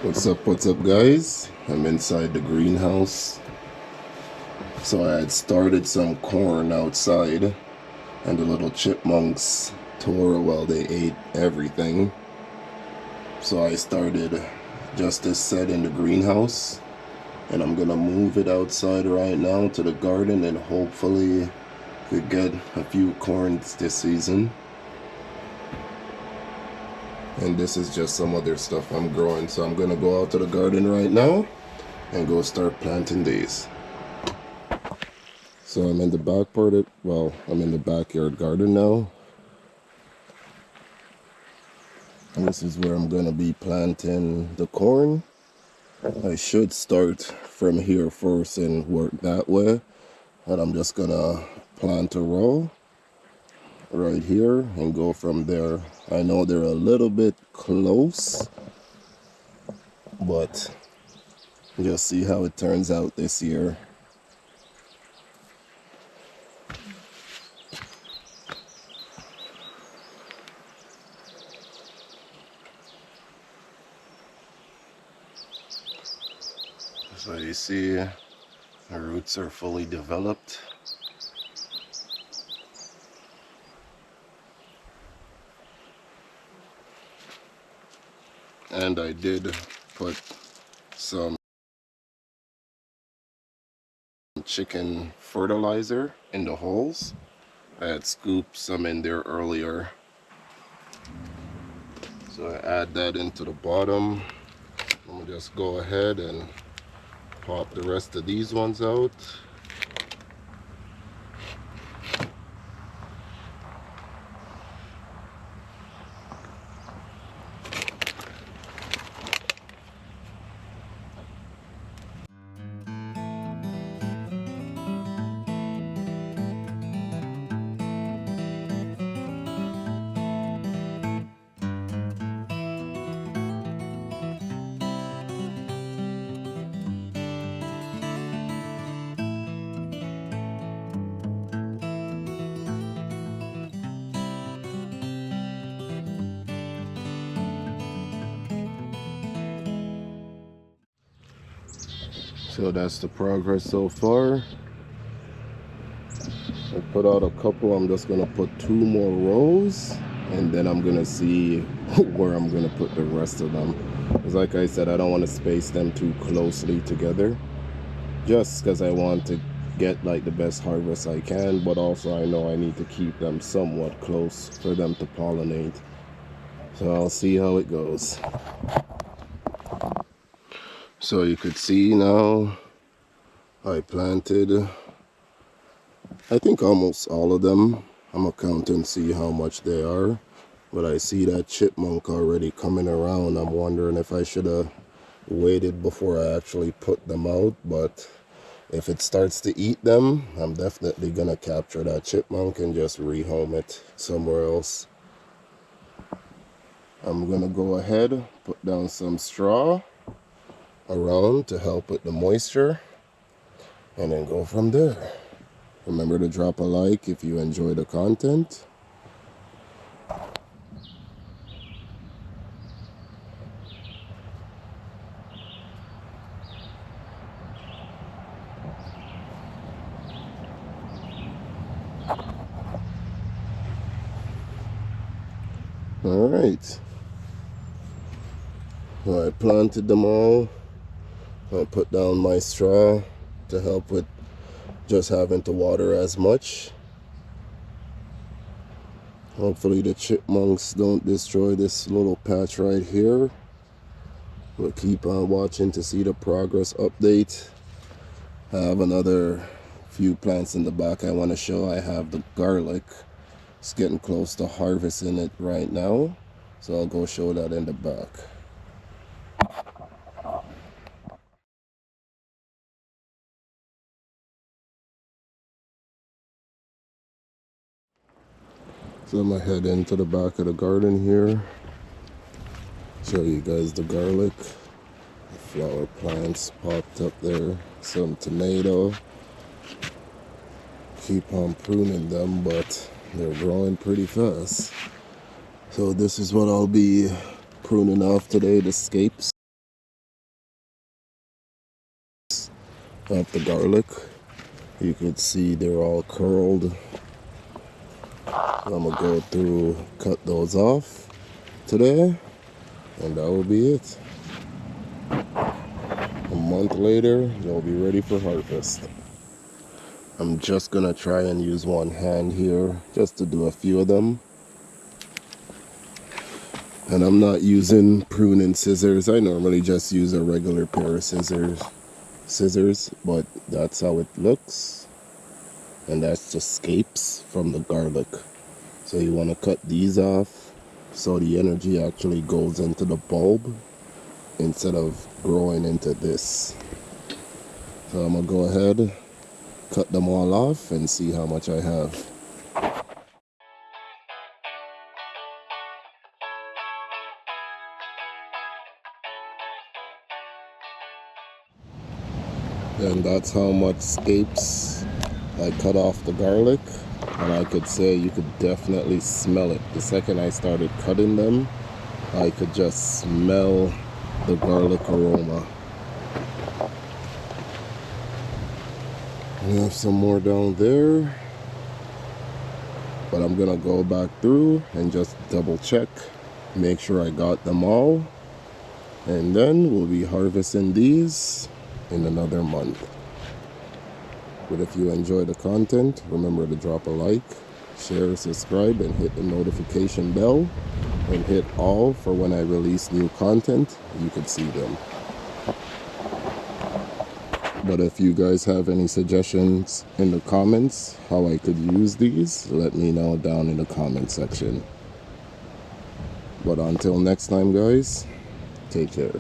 What's up guys? I'm inside the greenhouse. So I had started some corn outside and the little chipmunks tore while they ate everything. So I started just as said in the greenhouse, and I'm gonna move it outside right now to the garden and hopefully could get a few corns this season. And this is just some other stuff I'm growing, so I'm gonna go out to the garden right now and go start planting these. So I'm in the back part of, well, I'm in the backyard garden now. And this is where I'm gonna be planting the corn. I should start from here first and work that way, and I'm just gonna plant a row right here and go from there. I know they're a little bit close, but just see how it turns out this year. So you see the roots are fully developed. And I did put some chicken fertilizer in the holes. I had scooped some in there earlier. So I add that into the bottom. I'm gonna just go ahead and pop the rest of these ones out. So that's the progress so far. I put out a couple. I'm just gonna put 2 more rows, and then I'm gonna see where I'm gonna put the rest of them. Because like I said, I don't want to space them too closely together, just because I want to get like the best harvest I can, but also I know I need to keep them somewhat close for them to pollinate. So I'll see how it goes. So you could see now I planted, I think almost all of them. I'm gonna count and see how much they are. But I see that chipmunk already coming around. I'm wondering if I should have waited before I actually put them out. But if it starts to eat them, I'm definitely gonna capture that chipmunk and just rehome it somewhere else. I'm gonna go ahead, put down some straw around to help with the moisture, and then go from there. Remember to drop a like if you enjoy the content. All right. So I planted them all. I put down my straw to help with just having to water as much. Hopefully the chipmunks don't destroy this little patch right here. We'll keep on watching to see the progress update. I have another few plants in the back I want to show. I have the garlic. It's getting close to harvesting it right now, so I'll go show that in the back. So I'm gonna head into the back of the garden here, show you guys the garlic. The flower plants popped up there, some tomato. Keep on pruning them, but they're growing pretty fast. So this is what I'll be pruning off today, the scapes. of the garlic. You could see they're all curled. I'm gonna go through, cut those off today, and that will be it. A month later, they'll be ready for harvest. I'm just gonna try and use one hand here just to do a few of them. And I'm not using pruning scissors. I normally just use a regular pair of scissors, but that's how it looks. And that's just scapes from the garlic. So you want to cut these off so the energy actually goes into the bulb instead of growing into this. So I'm gonna go ahead, cut them all off and see how much I have. And that's how much scapes I cut off the garlic. And I could say you could definitely smell it. The second I started cutting them, I could just smell the garlic aroma. We have some more down there, but I'm gonna go back through and just double check, make sure I got them all, and then we'll be harvesting these in another month. But if you enjoy the content, remember to drop a like, share, subscribe, and hit the notification bell, and hit all for when I release new content, you can see them. But if you guys have any suggestions in the comments how I could use these, let me know down in the comment section. But until next time, guys, take care.